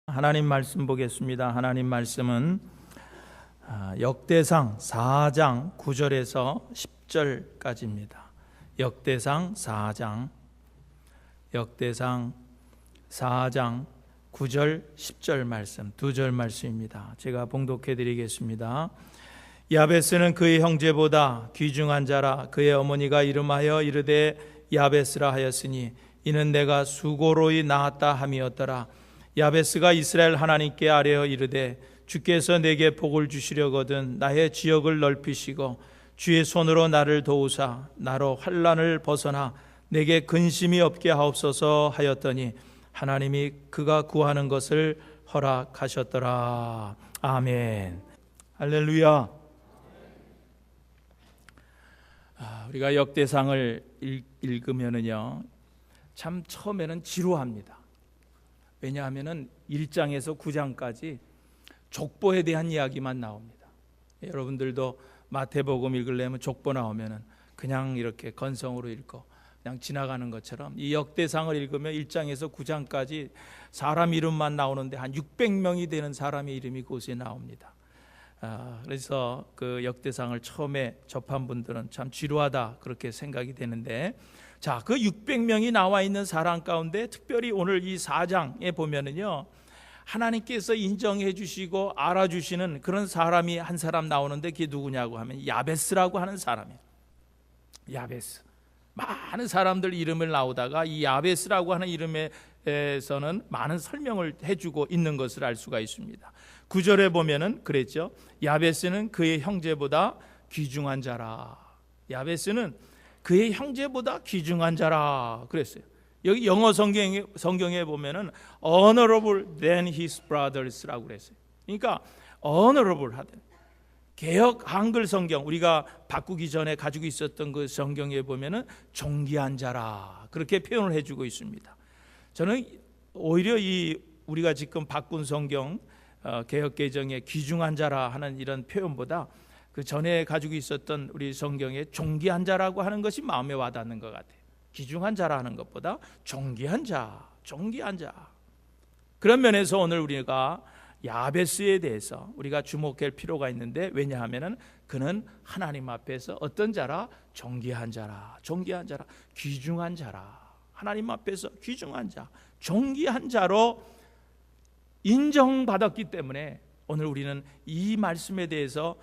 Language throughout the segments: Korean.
하나님 말씀 보겠습니다. 하나님 말씀은 역대상 4장 9절에서 10절까지입니다. 역대상 4장 9절 10절 말씀, 두 절 말씀입니다. 제가 봉독해 드리겠습니다. 야베스는 그의 형제보다 귀중한 자라. 그의 어머니가 이름하여 이르되 야베스라 하였으니 이는 내가 수고로이 낳았다 함이었더라. 야베스가 이스라엘 하나님께 아뢰어 이르되 주께서 내게 복을 주시려거든 나의 지역을 넓히시고 주의 손으로 나를 도우사 나로 환난을 벗어나 내게 근심이 없게 하옵소서 하였더니 하나님이 그가 구하는 것을 허락하셨더라. 아멘. 할렐루야. 우리가 역대상을 읽으면은요, 참 처음에는 지루합니다. 왜냐하면은 1장에서 9장까지 족보에 대한 이야기만 나옵니다. 여러분들도 마태복음 읽으려면 족보 나오면은 그냥 이렇게 건성으로 읽고 그냥 지나가는 것처럼 이 역대상을 읽으면 1장에서 9장까지 사람 이름만 나오는데 한 600명이 되는 사람의 이름이 그곳에 나옵니다. 그래서 그 역대상을 처음에 접한 분들은 참 지루하다 그렇게 생각이 되는데, 자, 그 600명이 나와 있는 사람 가운데 특별히 오늘 이 4장에 보면은요, 하나님께서 인정해 주시고 알아주시는 그런 사람이 한 사람 나오는데 그게 누구냐고 하면 야베스라고 하는 사람이에요. 야베스. 많은 사람들 이름을 나오다가 이 야베스라고 하는 이름에서는 많은 설명을 해주고 있는 것을 알 수가 있습니다. 9절에 보면은 그랬죠. 야베스는 그의 형제보다 귀중한 자라. 야베스는 그의 형제보다 귀중한 자라 그랬어요. 여기 영어 성경에 보면은 honorable than his brothers라고 그랬어요. 그러니까 honorable 하든, 개역 한글 성경 우리가 바꾸기 전에 가지고 있었던 그 성경에 보면은 존귀한 자라 그렇게 표현을 해주고 있습니다. 저는 오히려 이 우리가 지금 바꾼 성경 개역 개정의 귀중한 자라 하는 이런 표현보다 그 전에 가지고 있었던 우리 성경의 존귀한 자라고 하는 것이 마음에 와닿는 것 같아요. 귀중한 자라 하는 것보다 존귀한 자. 그런 면에서 오늘 우리가 야베스에 대해서 우리가 주목할 필요가 있는데, 왜냐하면 그는 하나님 앞에서 어떤 자라? 존귀한 자라, 귀중한 자라. 하나님 앞에서 귀중한 자, 존귀한 자로 인정받았기 때문에 오늘 우리는 이 말씀에 대해서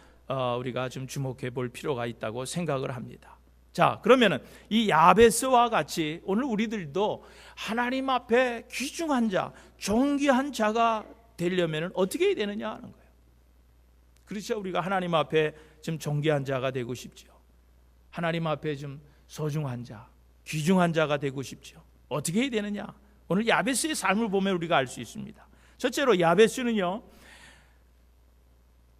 우리가 좀 주목해 볼 필요가 있다고 생각을 합니다. 자, 그러면은 이 야베스와 같이 오늘 우리들도 하나님 앞에 귀중한 자, 존귀한 자가 되려면 어떻게 해야 되느냐 하는 거예요. 그렇죠? 우리가 하나님 앞에 좀 존귀한 자가 되고 싶죠. 하나님 앞에 좀 소중한 자, 귀중한 자가 되고 싶죠. 어떻게 해야 되느냐? 오늘 야베스의 삶을 보면 우리가 알 수 있습니다. 첫째로 야베스는요,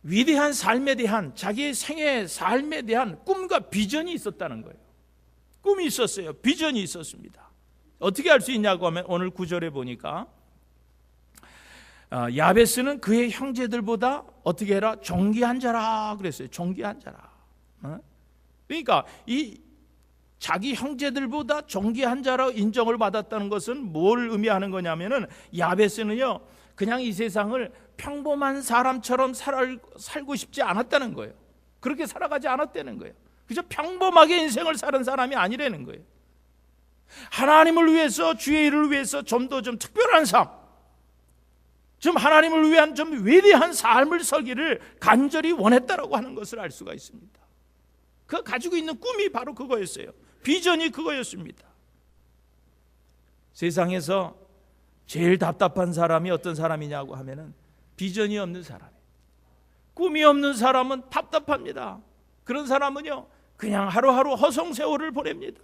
위대한 삶에 대한, 자기의 생애 삶에 대한 꿈과 비전이 있었다는 거예요. 꿈이 있었어요. 비전이 있었습니다. 어떻게 알 수 있냐고 하면 오늘 9절에 보니까 야베스는 그의 형제들보다 어떻게 해라? 존귀한 자라 그랬어요. 존귀한 자라. 그러니까 이 자기 형제들보다 존귀한 자로 인정을 받았다는 것은 뭘 의미하는 거냐면은, 야베스는요 그냥 이 세상을 평범한 사람처럼 살고 싶지 않았다는 거예요. 그렇게 살아가지 않았다는 거예요. 그저 평범하게 인생을 사는 사람이 아니라는 거예요. 하나님을 위해서, 주의 일을 위해서 좀 더 좀 특별한 삶, 좀 하나님을 위한 좀 위대한 삶을 살기를 간절히 원했다라고 하는 것을 알 수가 있습니다. 그 가지고 있는 꿈이 바로 그거였어요. 비전이 그거였습니다. 세상에서 제일 답답한 사람이 어떤 사람이냐고 하면은 비전이 없는 사람이에요. 꿈이 없는 사람은 답답합니다. 그런 사람은요 그냥 하루하루 허송세월을 보냅니다.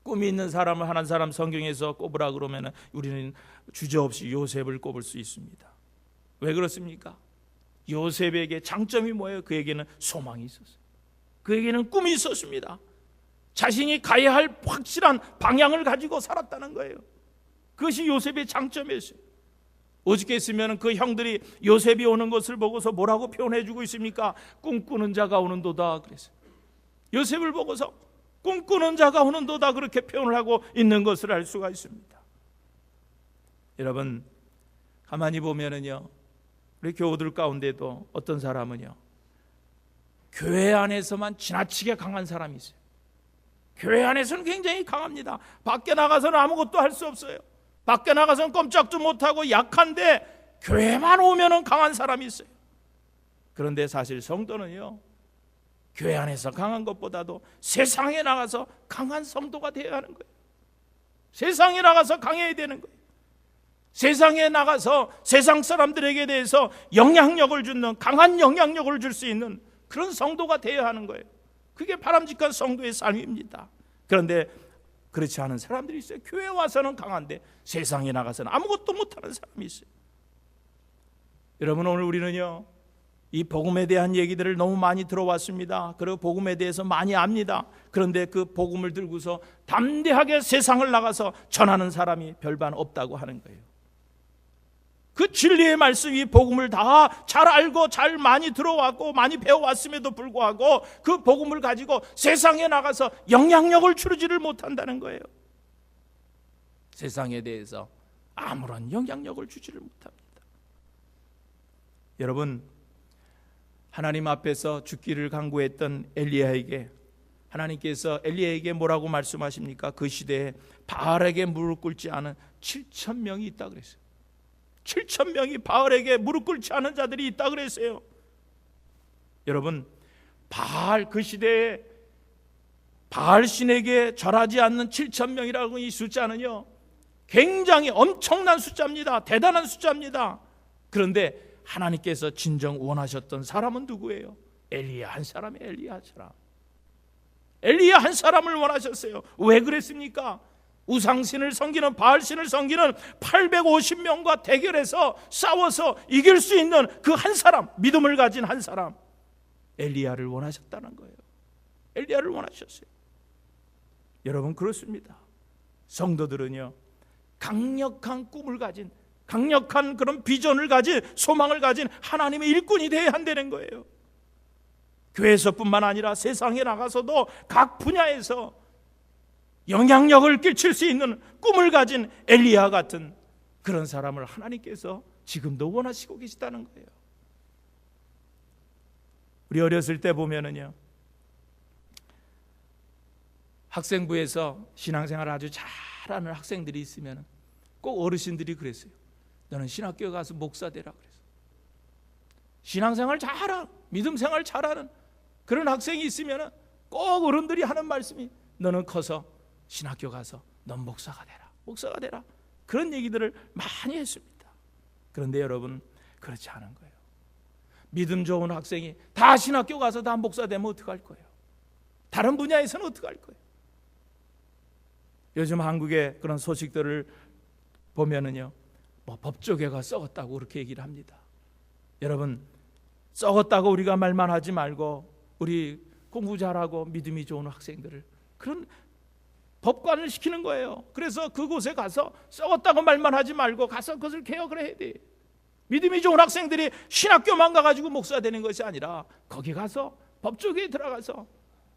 꿈이 있는 사람을 한 사람 성경에서 꼽으라 그러면 우리는 주저없이 요셉을 꼽을 수 있습니다. 왜 그렇습니까? 요셉에게 장점이 뭐예요? 그에게는 소망이 있었어요. 그에게는 꿈이 있었습니다. 자신이 가야 할 확실한 방향을 가지고 살았다는 거예요. 그것이 요셉의 장점이었어요. 어저께 있으면 그 형들이 요셉이 오는 것을 보고서 뭐라고 표현해 주고 있습니까? 꿈꾸는 자가 오는도다 그랬어요. 요셉을 보고서 꿈꾸는 자가 오는도다 그렇게 표현을 하고 있는 것을 알 수가 있습니다. 여러분, 가만히 보면은요, 우리 교우들 가운데도 어떤 사람은요, 교회 안에서만 지나치게 강한 사람이 있어요. 교회 안에서는 굉장히 강합니다. 밖에 나가서는 아무것도 할 수 없어요. 밖에 나가서는 꼼짝도 못하고 약한데 교회만 오면은 강한 사람이 있어요. 그런데 사실 성도는요, 교회 안에서 강한 것보다도 세상에 나가서 강한 성도가 되어야 하는 거예요. 세상에 나가서 강해야 되는 거예요. 세상에 나가서 세상 사람들에게 대해서 영향력을 주는, 강한 영향력을 줄 수 있는 그런 성도가 되어야 하는 거예요. 그게 바람직한 성도의 삶입니다. 그런데 그렇지 않은 사람들이 있어요. 교회 와서는 강한데 세상에 나가서는 아무것도 못하는 사람이 있어요. 여러분, 오늘 우리는요, 이 복음에 대한 얘기들을 너무 많이 들어왔습니다. 그리고 복음에 대해서 많이 압니다. 그런데 그 복음을 들고서 담대하게 세상을 나가서 전하는 사람이 별반 없다고 하는 거예요. 그 진리의 말씀, 이 복음을 다 잘 알고 잘 많이 들어왔고 많이 배워왔음에도 불구하고 그 복음을 가지고 세상에 나가서 영향력을 주지를 못한다는 거예요. 세상에 대해서 아무런 영향력을 주지를 못합니다. 여러분, 하나님 앞에서 죽기를 간구했던 엘리야에게 하나님께서 엘리야에게 뭐라고 말씀하십니까? 그 시대에 바알에게 무릎 꿇지 않은 7,000명이 있다 그랬어요. 7,000명이 바알에게 무릎 꿇지 않은 자들이 있다 그랬어요. 여러분, 바알, 그 시대에 바알 신에게 절하지 않는 7,000명이라고 이 숫자는요, 굉장히 엄청난 숫자입니다. 대단한 숫자입니다. 그런데 하나님께서 진정 원하셨던 사람은 누구예요? 엘리야 한 사람이에요. 엘리야 한 사람. 엘리야 한 사람을 원하셨어요. 왜 그랬습니까? 우상신을 섬기는, 바알신을 섬기는 850명과 대결해서 싸워서 이길 수 있는 그 한 사람, 믿음을 가진 한 사람, 엘리야를 원하셨다는 거예요. 엘리야를 원하셨어요. 여러분, 그렇습니다. 성도들은요, 강력한 꿈을 가진, 강력한 그런 비전을 가진, 소망을 가진 하나님의 일꾼이 되어야 한다는 거예요. 교회에서뿐만 아니라 세상에 나가서도 각 분야에서 영향력을 끼칠 수 있는 꿈을 가진 엘리야 같은 그런 사람을 하나님께서 지금도 원하시고 계시다는 거예요. 우리 어렸을 때 보면은요, 학생부에서 신앙생활을 아주 잘하는 학생들이 있으면 꼭 어르신들이 그랬어요. 너는 신학교에 가서 목사 되라 그랬어요. 신앙생활 잘하는, 믿음생활 잘하는 그런 학생이 있으면 꼭 어른들이 하는 말씀이, 너는 커서 신학교 가서 넌 목사가 되라, 목사가 되라. 그런 얘기들을 많이 했습니다. 그런데 여러분, 그렇지 않은 거예요. 믿음 좋은 학생이 다 신학교 가서 다 목사 되면 어떡할 거예요? 다른 분야에서는 어떡할 거예요? 요즘 한국의 그런 소식들을 보면은요, 뭐 법조계가 썩었다고 그렇게 얘기를 합니다. 여러분, 썩었다고 우리가 말만 하지 말고 우리 공부 잘하고 믿음이 좋은 학생들을 그런 법관을 시키는 거예요. 그래서 그곳에 가서 썩었다고 말만 하지 말고 가서 그것을 개혁을 해야 돼. 믿음이 좋은 학생들이 신학교만 가가지고 목사 되는 것이 아니라 거기 가서 법조계에 들어가서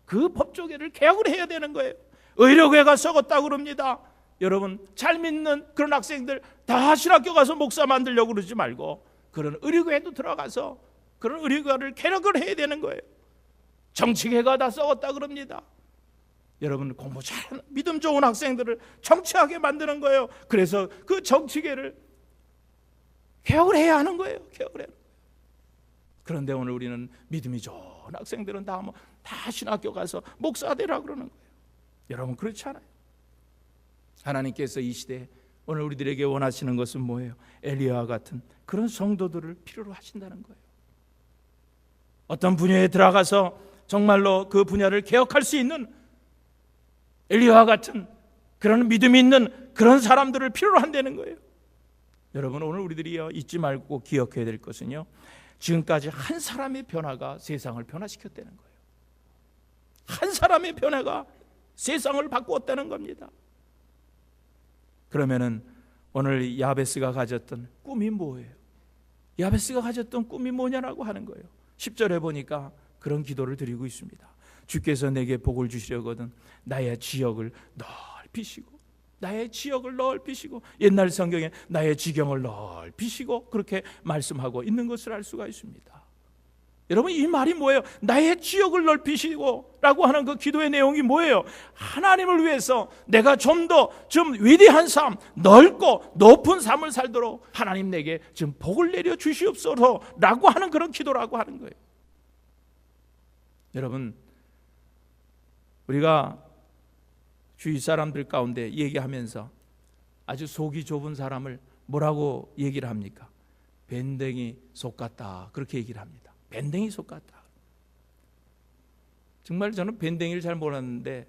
그 법조계를 개혁을 해야 되는 거예요. 의료계가 썩었다고 그럽니다. 여러분, 잘 믿는 그런 학생들 다 신학교 가서 목사 만들려고 그러지 말고 그런 의료계에도 들어가서 그런 의료계를 개혁을 해야 되는 거예요. 정치계가 다 썩었다 그럽니다. 여러분, 공부 잘하는 믿음 좋은 학생들을 정치하게 만드는 거예요. 그래서 그 정치계를 개혁을 해야 하는 거예요. 개혁을 해야 하는 거예요. 그런데 오늘 우리는 믿음이 좋은 학생들은 다 신학교 가서 목사 되라 그러는 거예요. 여러분, 그렇지 않아요. 하나님께서 이 시대에 오늘 우리들에게 원하시는 것은 뭐예요? 엘리야와 같은 그런 성도들을 필요로 하신다는 거예요. 어떤 분야에 들어가서 정말로 그 분야를 개혁할 수 있는 엘리야와 같은 그런 믿음이 있는 그런 사람들을 필요로 한다는 거예요. 여러분, 오늘 우리들이 잊지 말고 기억해야 될 것은요, 지금까지 한 사람의 변화가 세상을 변화시켰다는 거예요. 한 사람의 변화가 세상을 바꾸었다는 겁니다. 그러면은 오늘 야베스가 가졌던 꿈이 뭐예요? 야베스가 가졌던 꿈이 뭐냐라고 하는 거예요. 10절에 보니까 그런 기도를 드리고 있습니다. 주께서 내게 복을 주시려거든 나의 지역을 넓히시고 나의 지역을 넓히시고, 옛날 성경에 나의 지경을 넓히시고 그렇게 말씀하고 있는 것을 알 수가 있습니다. 여러분, 이 말이 뭐예요? 나의 지역을 넓히시고 라고 하는 그 기도의 내용이 뭐예요? 하나님을 위해서 내가 좀 위대한 삶, 넓고 높은 삶을 살도록 하나님 내게 좀 복을 내려 주시옵소서 라고 하는 그런 기도라고 하는 거예요. 여러분, 우리가 주위 사람들 가운데 얘기하면서 아주 속이 좁은 사람을 뭐라고 얘기를 합니까? 밴댕이 속 같다, 그렇게 얘기를 합니다. 밴댕이 속 같다. 정말 저는 밴댕이를 잘 몰랐는데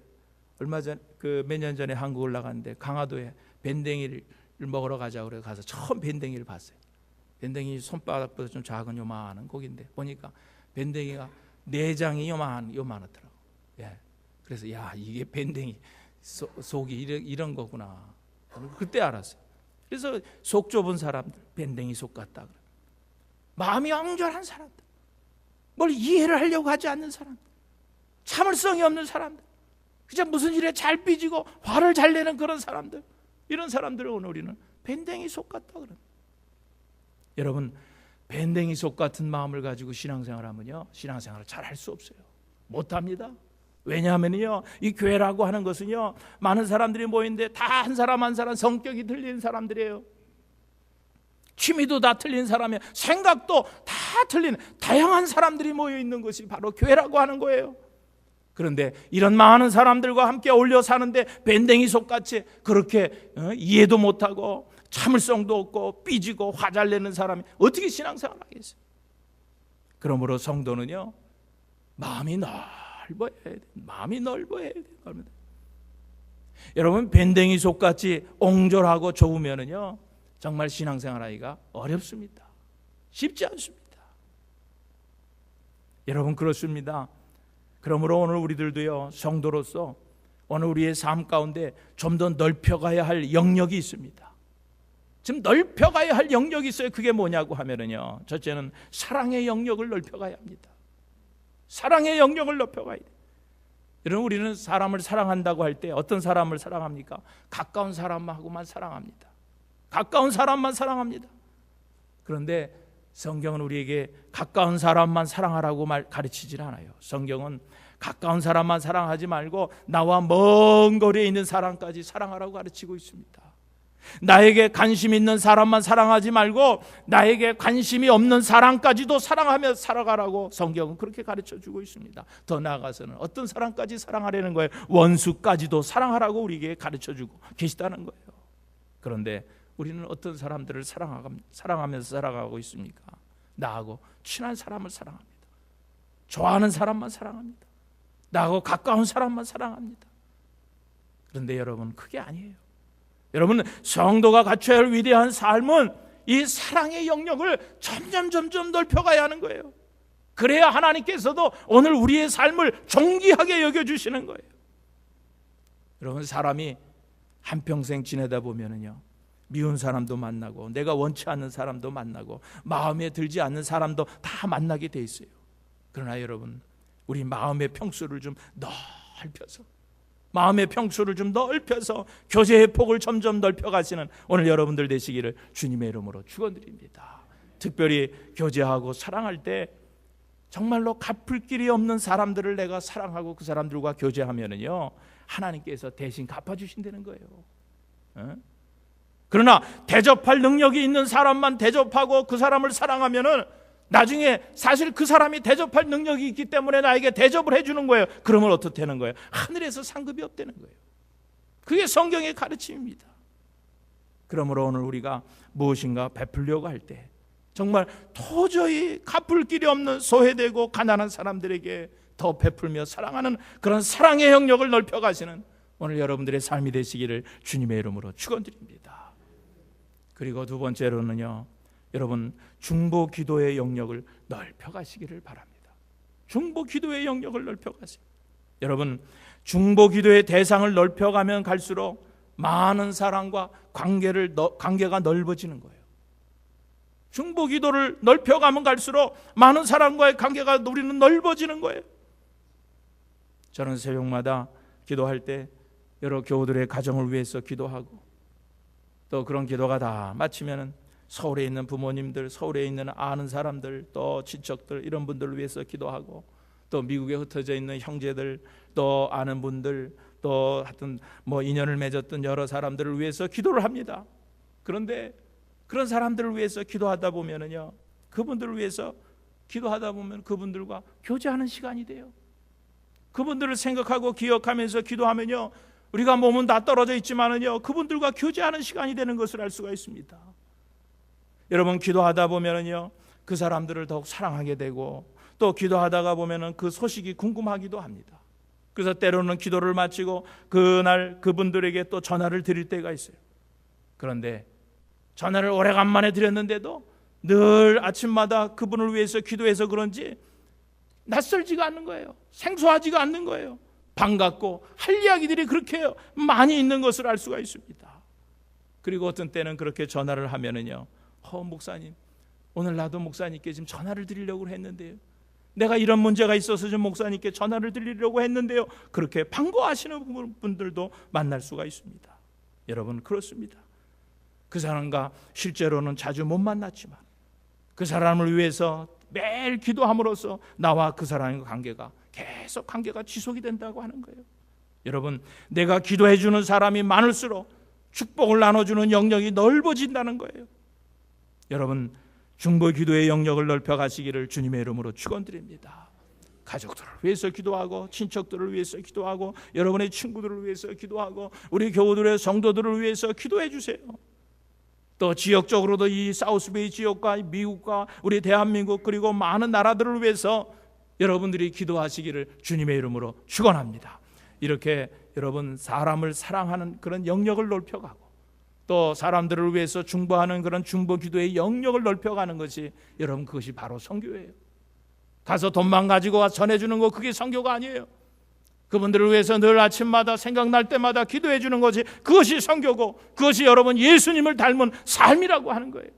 얼마 전 몇 년 전에 한국을 나갔는데 강화도에 밴댕이를 먹으러 가자고 그래서 가서 처음 밴댕이를 봤어요. 밴댕이 손바닥보다 좀 작은 요만한 고기인데 보니까 밴댕이가 내장이 요만하더라고. 예. 그래서 야, 이게 밴댕이 속이 이런 거구나. 그때 알았어요. 그래서 속 좁은 사람들, 밴댕이 속 같다. 마음이 엉절한 사람들, 뭘 이해를 하려고 하지 않는 사람들, 참을성이 없는 사람들, 그냥 무슨 일에 잘 삐지고 화를 잘 내는 그런 사람들, 이런 사람들을 오늘 우리는 밴댕이 속 같다 그럽니다. 여러분, 밴댕이 속 같은 마음을 가지고 신앙생활하면요, 신앙생활을 잘 할 수 없어요. 못합니다. 왜냐하면요, 이 교회라고 하는 것은요, 많은 사람들이 모이는데 다 한 사람 한 사람 성격이 틀린 사람들이에요. 취미도 다 틀린 사람이에요. 생각도 다 틀린 다양한 사람들이 모여 있는 것이 바로 교회라고 하는 거예요. 그런데 이런 많은 사람들과 함께 어울려 사는데 밴댕이 속같이 그렇게 이해도 못하고 참을성도 없고 삐지고 화 잘 내는 사람이 어떻게 신앙생활을 하겠어요? 그러므로 성도는요, 마음이 넓어야 돼. 마음이 넓어야 돼. 여러분, 밴댕이 속같이 옹졸하고 좁으면은요, 정말 신앙생활하기가 어렵습니다. 쉽지 않습니다. 여러분, 그렇습니다. 그러므로 오늘 우리들도요, 성도로서 오늘 우리의 삶 가운데 좀 더 넓혀가야 할 영역이 있습니다. 지금 넓혀가야 할 영역이 있어요. 그게 뭐냐고 하면은요, 첫째는 사랑의 영역을 넓혀가야 합니다. 사랑의 영역을 넓혀가야 돼요. 여러분, 우리는 사람을 사랑한다고 할 때 어떤 사람을 사랑합니까? 가까운 사람하고만 사랑합니다. 가까운 사람만 사랑합니다. 그런데 성경은 우리에게 가까운 사람만 사랑하라고 가르치질 않아요. 성경은 가까운 사람만 사랑하지 말고 나와 먼 거리에 있는 사람까지 사랑하라고 가르치고 있습니다. 나에게 관심 있는 사람만 사랑하지 말고 나에게 관심이 없는 사람까지도 사랑하며 살아가라고 성경은 그렇게 가르쳐주고 있습니다. 더 나아가서는 어떤 사람까지 사랑하라는 거예요? 원수까지도 사랑하라고 우리에게 가르쳐주고 계시다는 거예요. 그런데 우리는 어떤 사람들을 사랑하면서 살아가고 있습니까? 나하고 친한 사람을 사랑합니다. 좋아하는 사람만 사랑합니다. 나하고 가까운 사람만 사랑합니다. 그런데 여러분, 그게 아니에요. 여러분, 성도가 갖춰야 할 위대한 삶은 이 사랑의 영역을 점점 넓혀가야 하는 거예요. 그래야 하나님께서도 오늘 우리의 삶을 존귀하게 여겨주시는 거예요. 여러분, 사람이 한평생 지내다 보면은요, 미운 사람도 만나고 내가 원치 않는 사람도 만나고 마음에 들지 않는 사람도 다 만나게 돼 있어요. 그러나 여러분, 우리 마음의 평수를 좀 넓혀서 교제의 폭을 점점 넓혀가시는 오늘 여러분들 되시기를 주님의 이름으로 축원드립니다. 특별히 교제하고 사랑할 때 정말로 갚을 길이 없는 사람들을 내가 사랑하고 그 사람들과 교제하면은요, 하나님께서 대신 갚아주신다는 거예요. 그러나 대접할 능력이 있는 사람만 대접하고 그 사람을 사랑하면은 나중에 사실 그 사람이 대접할 능력이 있기 때문에 나에게 대접을 해주는 거예요. 그러면 어떻게 되는 거예요? 하늘에서 상급이 없다는 거예요. 그게 성경의 가르침입니다. 그러므로 오늘 우리가 무엇인가 베풀려고 할 때 정말 도저히 갚을 길이 없는 소외되고 가난한 사람들에게 더 베풀며 사랑하는 그런 사랑의 영역을 넓혀가시는 오늘 여러분들의 삶이 되시기를 주님의 이름으로 축원드립니다. 그리고 두 번째로는요, 여러분, 중보 기도의 영역을 넓혀가시기를 바랍니다. 중보 기도의 영역을 넓혀가세요. 여러분, 중보 기도의 대상을 넓혀가면 갈수록 많은 사람과 관계가 넓어지는 거예요. 중보 기도를 넓혀가면 갈수록 많은 사람과의 관계가 우리는 넓어지는 거예요. 저는 새벽마다 기도할 때 여러 교우들의 가정을 위해서 기도하고, 또 그런 기도가 다 마치면은 서울에 있는 부모님들, 서울에 있는 아는 사람들, 또 친척들, 이런 분들을 위해서 기도하고, 또 미국에 흩어져 있는 형제들, 또 아는 분들, 또 하여튼 뭐 인연을 맺었던 여러 사람들을 위해서 기도를 합니다. 그런데 그런 사람들을 위해서 기도하다 보면은요, 그분들을 위해서 기도하다 보면 그분들과 교제하는 시간이 돼요. 그분들을 생각하고 기억하면서 기도하면요, 우리가 몸은 다 떨어져 있지만은요, 그분들과 교제하는 시간이 되는 것을 알 수가 있습니다. 여러분, 기도하다 보면은요, 그 사람들을 더욱 사랑하게 되고, 또 기도하다가 보면은 그 소식이 궁금하기도 합니다. 그래서 때로는 기도를 마치고 그날 그분들에게 또 전화를 드릴 때가 있어요. 그런데 전화를 오래간만에 드렸는데도 늘 아침마다 그분을 위해서 기도해서 그런지 낯설지가 않는 거예요. 생소하지가 않는 거예요. 반갑고 할 이야기들이 그렇게 많이 있는 것을 알 수가 있습니다. 그리고 어떤 때는 그렇게 전화를 하면은요, 목사님, 오늘 나도 목사님께 지금 전화를 드리려고 했는데요, 내가 이런 문제가 있어서 좀 목사님께 전화를 드리려고 했는데요, 그렇게 반가워하시는 분들도 만날 수가 있습니다. 여러분, 그렇습니다. 그 사람과 실제로는 자주 못 만났지만 그 사람을 위해서 매일 기도함으로써 나와 그 사람의 관계가 계속 관계가 지속이 된다고 하는 거예요. 여러분, 내가 기도해 주는 사람이 많을수록 축복을 나눠주는 영역이 넓어진다는 거예요. 여러분, 중보 기도의 영역을 넓혀 가시기를 주님의 이름으로 축원드립니다. 가족들을 위해서 기도하고, 친척들을 위해서 기도하고, 여러분의 친구들을 위해서 기도하고, 우리 교우들의 성도들을 위해서 기도해 주세요. 또 지역적으로도 이 사우스베이 지역과 미국과 우리 대한민국, 그리고 많은 나라들을 위해서 여러분들이 기도하시기를 주님의 이름으로 축원합니다. 이렇게 여러분, 사람을 사랑하는 그런 영역을 넓혀가고, 또 사람들을 위해서 중보하는 그런 중보 기도의 영역을 넓혀가는 것이, 여러분, 그것이 바로 선교예요. 가서 돈만 가지고 와서 전해주는 거, 그게 선교가 아니에요. 그분들을 위해서 늘 아침마다 생각날 때마다 기도해 주는 것이, 그것이 선교고, 그것이 여러분 예수님을 닮은 삶이라고 하는 거예요.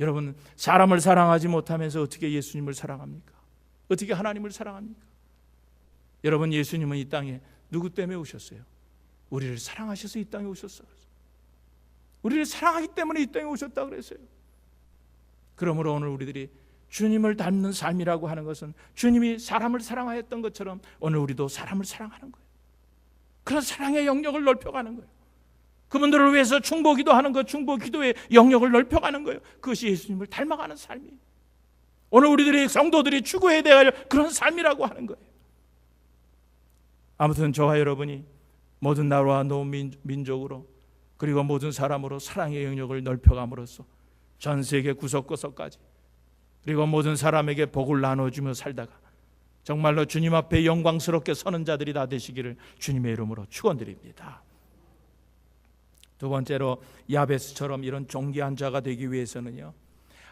여러분, 사람을 사랑하지 못하면서 어떻게 예수님을 사랑합니까? 어떻게 하나님을 사랑합니까? 여러분, 예수님은 이 땅에 누구 때문에 오셨어요? 우리를 사랑하셔서 이 땅에 오셨어요. 우리를 사랑하기 때문에 이 땅에 오셨다 그랬어요. 그러므로 오늘 우리들이 주님을 닮는 삶이라고 하는 것은 주님이 사람을 사랑하였던 것처럼 오늘 우리도 사람을 사랑하는 거예요. 그런 사랑의 영역을 넓혀가는 거예요. 그분들을 위해서 중보기도 하는 것, 중보기도의 영역을 넓혀가는 거예요. 그것이 예수님을 닮아가는 삶이에요. 오늘 우리들이, 성도들이 추구해야 될 그런 삶이라고 하는 거예요. 아무튼 저와 여러분이 모든 나라와 모든 민족으로, 그리고 모든 사람으로 사랑의 영역을 넓혀감으로써 전 세계 구석구석까지, 그리고 모든 사람에게 복을 나눠주며 살다가 정말로 주님 앞에 영광스럽게 서는 자들이 다 되시기를 주님의 이름으로 축원드립니다. 두 번째로, 야베스처럼 이런 존귀한 자가 되기 위해서는요,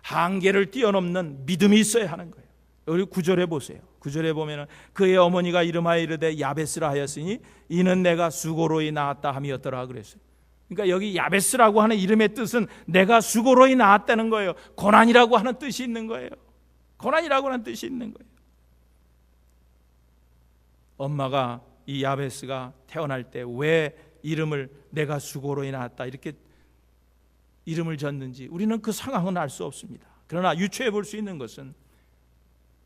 한계를 뛰어넘는 믿음이 있어야 하는 거예요. 우리 9절에 보세요. 9절에 보면은 그의 어머니가 이름하여 이르되 야베스라 하였으니 이는 내가 수고로이 낳았다 함이었더라 그랬어요. 그러니까 여기 야베스라고 하는 이름의 뜻은 내가 수고로이 낳았다는 거예요. 고난이라고 하는 뜻이 있는 거예요. 고난이라고 하는 뜻이 있는 거예요. 엄마가, 이 야베스가 태어날 때 왜 이름을 내가 수고로이 낳았다 이렇게 이름을 졌는지 우리는 그 상황은 알 수 없습니다. 그러나 유추해 볼 수 있는 것은,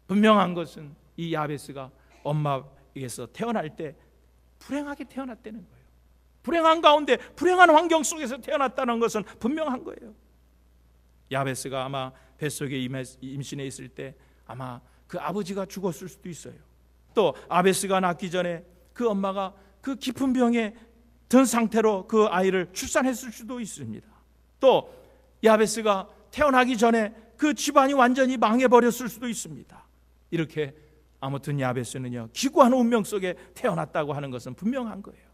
분명한 것은 이 야베스가 엄마에게서 태어날 때 불행하게 태어났다는 거예요. 불행한 가운데, 불행한 환경 속에서 태어났다는 것은 분명한 거예요. 야베스가 아마 뱃속에 임신해 있을 때 아마 그 아버지가 죽었을 수도 있어요. 또 야베스가 낳기 전에 그 엄마가 그 깊은 병에 든 상태로 그 아이를 출산했을 수도 있습니다. 또 야베스가 태어나기 전에 그 집안이 완전히 망해버렸을 수도 있습니다. 이렇게 아무튼 야베스는요, 기구한 운명 속에 태어났다고 하는 것은 분명한 거예요.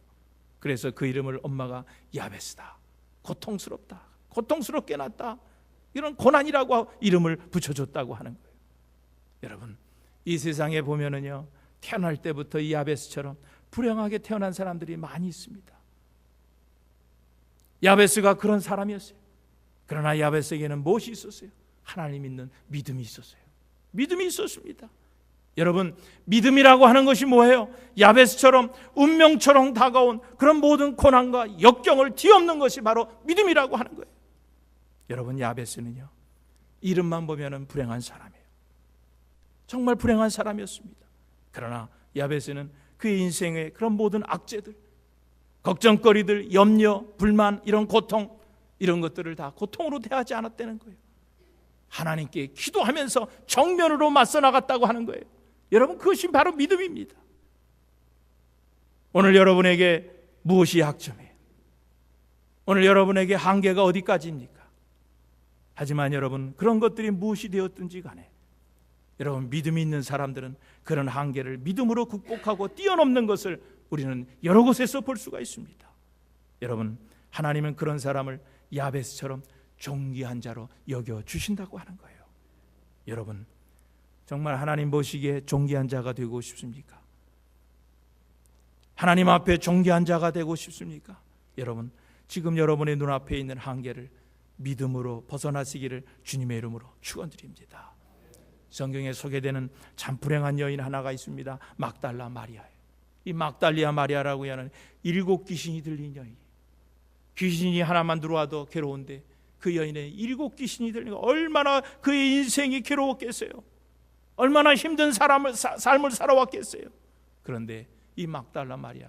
그래서 그 이름을 엄마가 야베스다, 고통스럽다, 고통스럽게 낳았다, 이런 고난이라고 이름을 붙여줬다고 하는 거예요. 여러분, 이 세상에 보면은요, 태어날 때부터 이 야베스처럼 불행하게 태어난 사람들이 많이 있습니다. 야베스가 그런 사람이었어요. 그러나 야베스에게는 무엇이 있었어요? 하나님 믿는 믿음이 있었어요. 믿음이 있었습니다. 여러분, 믿음이라고 하는 것이 뭐예요? 야베스처럼 운명처럼 다가온 그런 모든 고난과 역경을 뒤엎는 것이 바로 믿음이라고 하는 거예요. 여러분, 야베스는요, 이름만 보면은 불행한 사람이에요. 정말 불행한 사람이었습니다. 그러나 야베스는 그의 인생의 그런 모든 악재들, 걱정거리들, 염려, 불만, 이런 고통, 이런 것들을 다 고통으로 대하지 않았다는 거예요. 하나님께 기도하면서 정면으로 맞서 나갔다고 하는 거예요. 여러분, 그것이 바로 믿음입니다. 오늘 여러분에게 무엇이 약점이에요? 오늘 여러분에게 한계가 어디까지입니까? 하지만 여러분, 그런 것들이 무엇이 되었든지 간에 여러분, 믿음이 있는 사람들은 그런 한계를 믿음으로 극복하고 뛰어넘는 것을 우리는 여러 곳에서 볼 수가 있습니다. 여러분, 하나님은 그런 사람을 야베스처럼 존귀한 자로 여겨주신다고 하는 거예요. 여러분, 정말 하나님 보시기에 존귀한 자가 되고 싶습니까? 하나님 앞에 존귀한 자가 되고 싶습니까? 여러분, 지금 여러분의 눈앞에 있는 한계를 믿음으로 벗어나시기를 주님의 이름으로 축원드립니다. 성경에 소개되는 참 불행한 여인 하나가 있습니다. 막달라 마리아예요. 이 막달리아 마리아라고 하는 7 귀신이 들린 여인. 귀신이 하나만 들어와도 괴로운데 그 여인의 7 귀신이 들리니까 얼마나 그의 인생이 괴로웠겠어요. 얼마나 힘든 삶을 살아왔겠어요. 그런데 이 막달라 마리아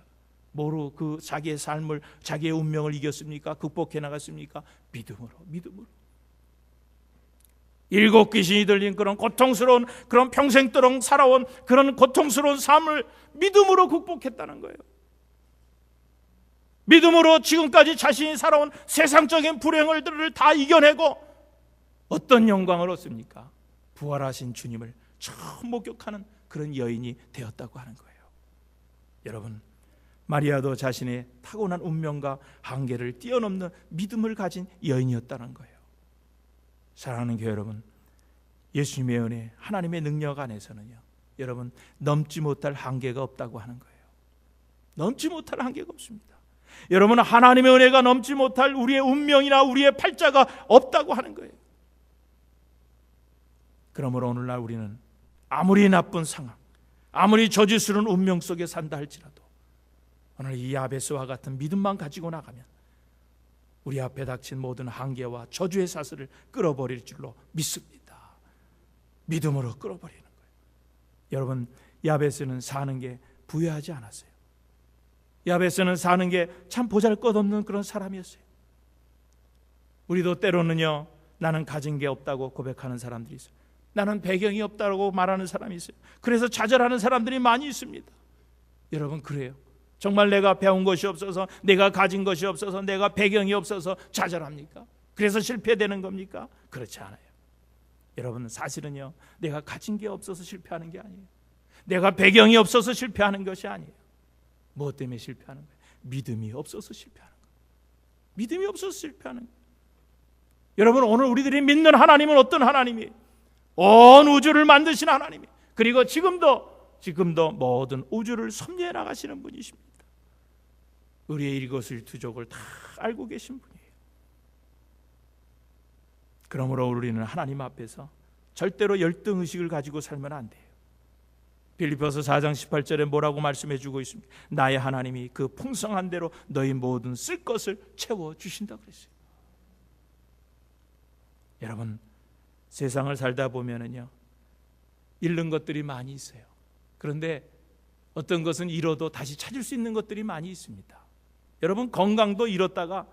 뭐로 그 자기의 삶을, 자기의 운명을 이겼습니까? 극복해 나갔습니까? 믿음으로. 7 귀신이 들린 그런 고통스러운, 그런 평생도록 살아온 그런 고통스러운 삶을 믿음으로 극복했다는 거예요. 믿음으로 지금까지 자신이 살아온 세상적인 불행들을 다 이겨내고 어떤 영광을 얻습니까? 부활하신 주님을 처음 목격하는 그런 여인이 되었다고 하는 거예요. 여러분, 마리아도 자신의 타고난 운명과 한계를 뛰어넘는 믿음을 가진 여인이었다는 거예요. 사랑하는 교회 여러분, 예수님의 은혜, 하나님의 능력 안에서는요, 여러분, 넘지 못할 한계가 없다고 하는 거예요. 넘지 못할 한계가 없습니다. 여러분, 하나님의 은혜가 넘지 못할 우리의 운명이나 우리의 팔자가 없다고 하는 거예요. 그러므로 오늘날 우리는 아무리 나쁜 상황, 아무리 저주스러운 운명 속에 산다 할지라도 오늘 이 야베스와 같은 믿음만 가지고 나가면 우리 앞에 닥친 모든 한계와 저주의 사슬을 끌어버릴 줄로 믿습니다. 믿음으로 끌어버리는 거예요. 여러분, 야베스는 사는 게 부유하지 않았어요. 야베스는 사는 게 참 보잘것없는 그런 사람이었어요. 우리도 때로는요, 나는 가진 게 없다고 고백하는 사람들이 있어요. 나는 배경이 없다고 말하는 사람이 있어요. 그래서 좌절하는 사람들이 많이 있습니다. 여러분, 그래요. 정말 내가 배운 것이 없어서, 내가 가진 것이 없어서, 내가 배경이 없어서 좌절합니까? 그래서 실패되는 겁니까? 그렇지 않아요. 여러분, 사실은요, 내가 가진 게 없어서 실패하는 게 아니에요. 내가 배경이 없어서 실패하는 것이 아니에요. 무엇 때문에 실패하는 거예요? 믿음이 없어서 실패하는 거예요. 믿음이 없어서 실패하는 거예요. 여러분, 오늘 우리들이 믿는 하나님은 어떤 하나님이에요? 온 우주를 만드신 하나님이에요. 그리고 지금도 모든 우주를 섭리해 나가시는 분이십니다. 우리의 일거수일투족을 다 알고 계신 분이에요. 그러므로 우리는 하나님 앞에서 절대로 열등의식을 가지고 살면 안 돼요. 빌립보서 4장 18절에 뭐라고 말씀해 주고 있습니까? 나의 하나님이 그 풍성한 대로 너희 모든 쓸 것을 채워주신다 그랬어요. 여러분, 세상을 살다 보면은요, 잃는 것들이 많이 있어요. 그런데 어떤 것은 잃어도 다시 찾을 수 있는 것들이 많이 있습니다. 여러분, 건강도 잃었다가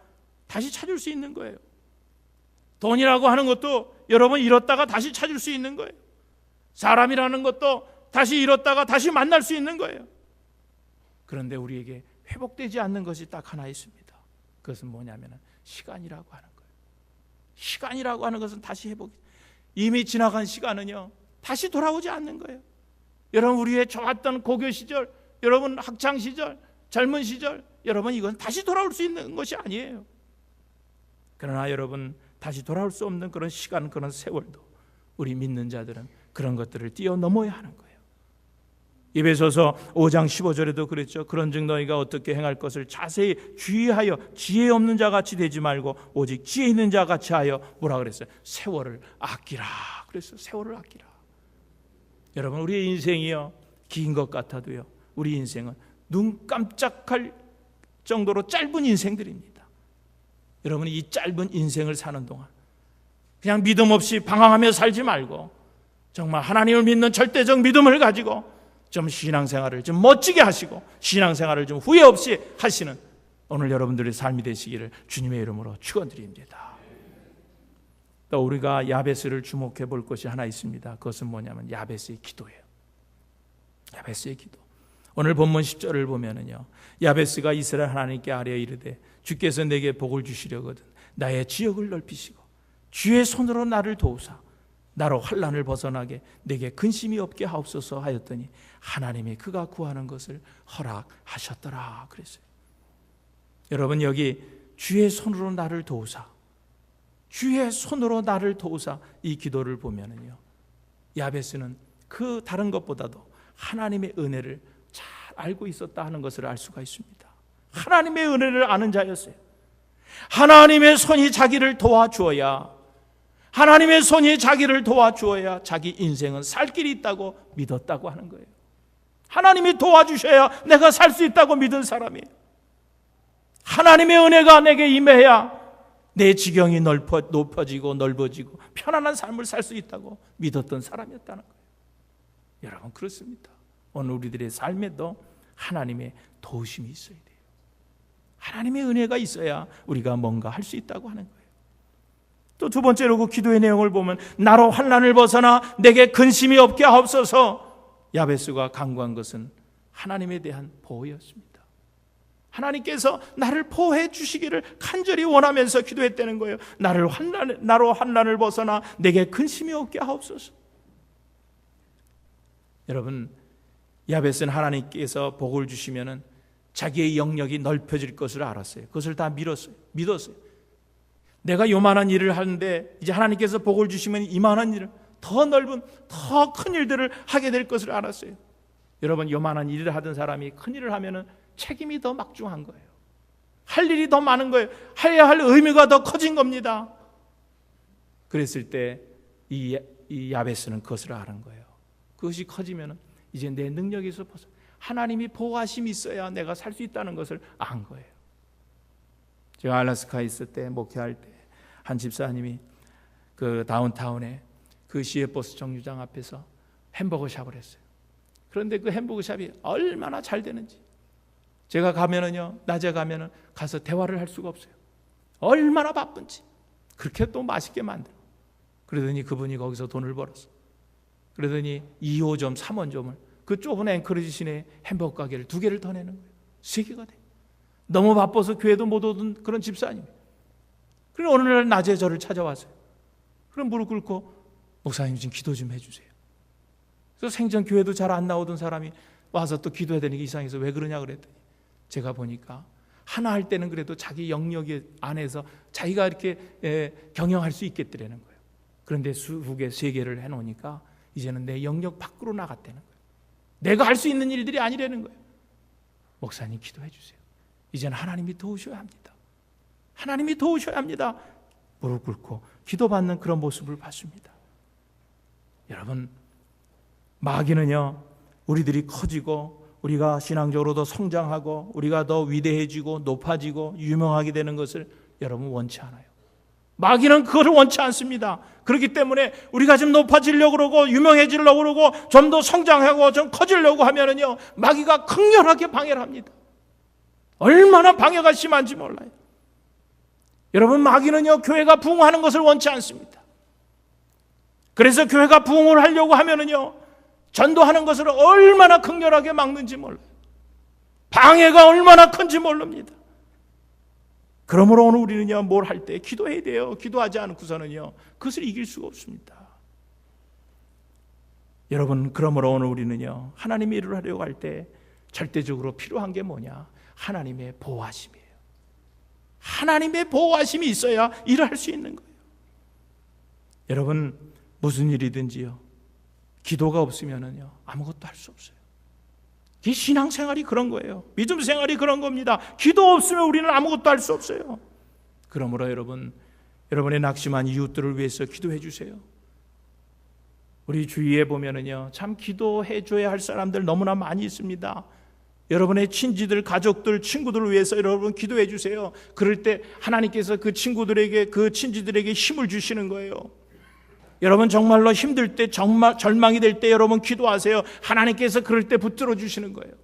다시 찾을 수 있는 거예요. 돈이라고 하는 것도 여러분 잃었다가 다시 찾을 수 있는 거예요. 사람이라는 것도 다시 잃었다가 다시 만날 수 있는 거예요. 그런데 우리에게 회복되지 않는 것이 딱 하나 있습니다. 그것은 뭐냐면 시간이라고 하는 거예요. 시간이라고 하는 것은 다시 이미 지나간 시간은요, 다시 돌아오지 않는 거예요. 여러분, 우리의 좋았던 고교 시절, 여러분 학창 시절, 젊은 시절, 여러분 이건 다시 돌아올 수 있는 것이 아니에요. 그러나 여러분, 다시 돌아올 수 없는 그런 시간, 그런 세월도 우리 믿는 자들은 그런 것들을 뛰어넘어야 하는 거예요. 에베소서 5장 15절에도 그랬죠. 그런즉 너희가 어떻게 행할 것을 자세히 주의하여 지혜 없는 자 같이 되지 말고 오직 지혜 있는 자 같이 하여 뭐라 그랬어요? 세월을 아끼라 그랬어요. 세월을 아끼라. 여러분, 우리의 인생이요, 긴 것 같아도요, 우리 인생은 눈 깜짝할 정도로 짧은 인생들입니다. 여러분, 이 짧은 인생을 사는 동안 그냥 믿음 없이 방황하며 살지 말고 정말 하나님을 믿는 절대적 믿음을 가지고 좀 신앙생활을 좀 멋지게 하시고 신앙생활을 좀 후회 없이 하시는 오늘 여러분들의 삶이 되시기를 주님의 이름으로 축원드립니다. 또 우리가 야베스를 주목해 볼 것이 하나 있습니다. 그것은 뭐냐면 야베스의 기도예요. 야베스의 기도. 오늘 본문 10절을 보면은요, 야베스가 이스라엘 하나님께 아뢰어 이르되 주께서 내게 복을 주시려거든 나의 지역을 넓히시고 주의 손으로 나를 도우사 나로 환난을 벗어나게 내게 근심이 없게 하옵소서 하였더니 하나님이 그가 구하는 것을 허락하셨더라 그랬어요. 여러분, 여기 주의 손으로 나를 도우사, 주의 손으로 나를 도우사, 이 기도를 보면은요, 야베스는 그 다른 것보다도 하나님의 은혜를 잘 알고 있었다 하는 것을 알 수가 있습니다. 하나님의 은혜를 아는 자였어요. 하나님의 손이 자기를 도와주어야, 하나님의 손이 자기를 도와주어야 자기 인생은 살 길이 있다고 믿었다고 하는 거예요. 하나님이 도와주셔야 내가 살 수 있다고 믿은 사람이에요. 하나님의 은혜가 내게 임해야 내 지경이 높아지고 넓어지고 편안한 삶을 살 수 있다고 믿었던 사람이었다는 거예요. 여러분, 그렇습니다. 오늘 우리들의 삶에도 하나님의 도우심이 있어야 돼요. 하나님의 은혜가 있어야 우리가 뭔가 할 수 있다고 하는 거예요. 또 두 번째로 그 기도의 내용을 보면 나로 환난을 벗어나 내게 근심이 없게 하옵소서, 야베스가 간구한 것은 하나님에 대한 보호였습니다. 하나님께서 나를 보호해 주시기를 간절히 원하면서 기도했다는 거예요. 나로 환난을 벗어나 내게 근심이 없게 하옵소서. 여러분, 야베스는 하나님께서 복을 주시면은 자기의 영역이 넓혀질 것을 알았어요. 그것을 다 믿었어요. 내가 요만한 일을 하는데 이제 하나님께서 복을 주시면 이만한 일을, 더 넓은 더 큰 일들을 하게 될 것을 알았어요. 여러분, 요만한 일을 하던 사람이 큰 일을 하면은 책임이 더 막중한 거예요. 할 일이 더 많은 거예요. 해야 할 의미가 더 커진 겁니다. 그랬을 때 이 야베스는 그것을 아는 거예요. 그것이 커지면은 이제 내 능력에서 벗어 하나님이 보호하심이 있어야 내가 살 수 있다는 것을 안 거예요. 제가 알래스카에 있을 때, 목회할 때 한 집사님이 그 다운타운에 그 시외버스 정류장 앞에서 햄버거 샵을 했어요. 그런데 그 햄버거 샵이 얼마나 잘 되는지 제가 가면은요, 낮에 가면은 가서 대화를 할 수가 없어요. 얼마나 바쁜지. 그렇게 또 맛있게 만들어. 그러더니 그분이 거기서 돈을 벌었어. 그러더니 2호점, 3호점을 그 좁은 앵커리지 시내에 햄버거 가게를 2개를 더 내는 거예요. 3개가 돼. 너무 바빠서 교회도 못 오던 그런 집사님이에요. 그래서 어느 날 낮에 저를 찾아왔어요. 그럼 무릎 꿇고 목사님 좀 기도 좀 해주세요. 그래서 생전 교회도 잘 안 나오던 사람이 와서 또 기도해야 되는 게 이상해서 왜 그러냐 그랬더니 제가 보니까 하나 할 때는 그래도 자기 영역 안에서 자기가 이렇게 경영할 수 있겠더라는 거예요. 그런데 2개, 3개를 해놓으니까 이제는 내 영역 밖으로 나갔다는 거예요. 내가 할 수 있는 일들이 아니라는 거예요. 목사님 기도해 주세요. 이제는 하나님이 도우셔야 합니다. 하나님이 도우셔야 합니다. 무릎 꿇고 기도받는 그런 모습을 봤습니다. 여러분, 마귀는요, 우리들이 커지고 우리가 신앙적으로 더 성장하고 우리가 더 위대해지고 높아지고 유명하게 되는 것을 여러분 원치 않아요. 마귀는 그거를 원치 않습니다. 그렇기 때문에 우리가 좀 높아지려고 그러고 유명해지려고 그러고 좀 더 성장하고 좀 커지려고 하면은요, 마귀가 극렬하게 방해를 합니다. 얼마나 방해가 심한지 몰라요. 여러분, 마귀는요, 교회가 부흥하는 것을 원치 않습니다. 그래서 교회가 부흥을 하려고 하면은요, 전도하는 것을 얼마나 극렬하게 막는지 몰라요. 방해가 얼마나 큰지 모릅니다. 그러므로 오늘 우리는요, 뭘 할 때 기도해야 돼요. 기도하지 않고서는요, 그것을 이길 수가 없습니다. 여러분, 그러므로 오늘 우리는요, 하나님의 일을 하려고 할 때 절대적으로 필요한 게 뭐냐? 하나님의 보호하심이에요. 하나님의 보호하심이 있어야 일을 할 수 있는 거예요. 여러분, 무슨 일이든지요, 기도가 없으면은요, 아무것도 할 수 없어요. 이 신앙생활이 그런 거예요. 믿음 생활이 그런 겁니다. 기도 없으면 우리는 아무것도 할 수 없어요. 그러므로 여러분, 여러분의 낙심한 이웃들을 위해서 기도해 주세요. 우리 주위에 보면은요, 참 기도해 줘야 할 사람들 너무나 많이 있습니다. 여러분의 친지들, 가족들, 친구들을 위해서 여러분 기도해 주세요. 그럴 때 하나님께서 그 친구들에게, 그 친지들에게 힘을 주시는 거예요. 여러분 정말로 힘들 때, 정말 절망이 될 때 여러분 기도하세요. 하나님께서 그럴 때 붙들어 주시는 거예요.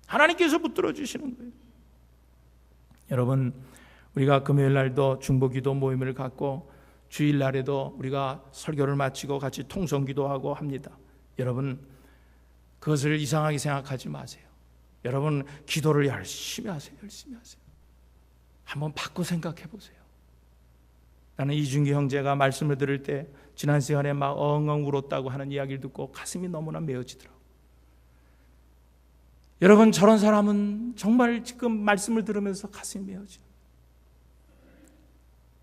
하나님께서 붙들어 주시는 거예요. 여러분, 우리가 금요일 날도 중보기도 모임을 갖고 주일 날에도 우리가 설교를 마치고 같이 통성기도하고 합니다. 여러분, 그것을 이상하게 생각하지 마세요. 여러분, 기도를 열심히 하세요. 열심히 하세요. 한번 바꿔 생각해 보세요. 나는 이준기 형제가 말씀을 들을 때 지난 시간에 막 엉엉 울었다고 하는 이야기를 듣고 가슴이 너무나 메어지더라고요. 여러분, 저런 사람은 정말 지금 말씀을 들으면서 가슴이 메어져요.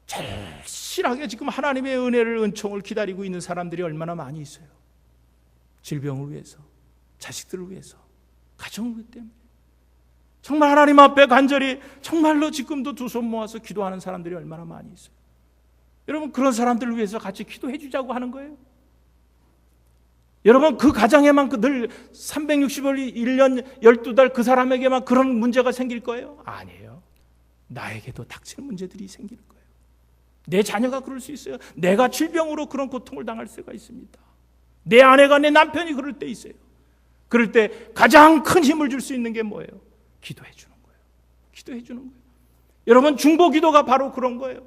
절실하게 지금 하나님의 은혜를, 은총을 기다리고 있는 사람들이 얼마나 많이 있어요. 질병을 위해서, 자식들을 위해서, 가정을 때문에. 정말 하나님 앞에 간절히 정말로 지금도 두 손 모아서 기도하는 사람들이 얼마나 많이 있어요. 여러분, 그런 사람들을 위해서 같이 기도해 주자고 하는 거예요. 여러분, 그 가정에만 늘 365일 1년 12달 그 사람에게만 그런 문제가 생길 거예요? 아니에요. 나에게도 닥치는 문제들이 생기는 거예요. 내 자녀가 그럴 수 있어요. 내가 질병으로 그런 고통을 당할 수가 있습니다. 내 아내가, 내 남편이 그럴 때 있어요. 그럴 때 가장 큰 힘을 줄 수 있는 게 뭐예요? 기도해 주는 거예요. 기도해 주는 거예요. 여러분, 중보 기도가 바로 그런 거예요.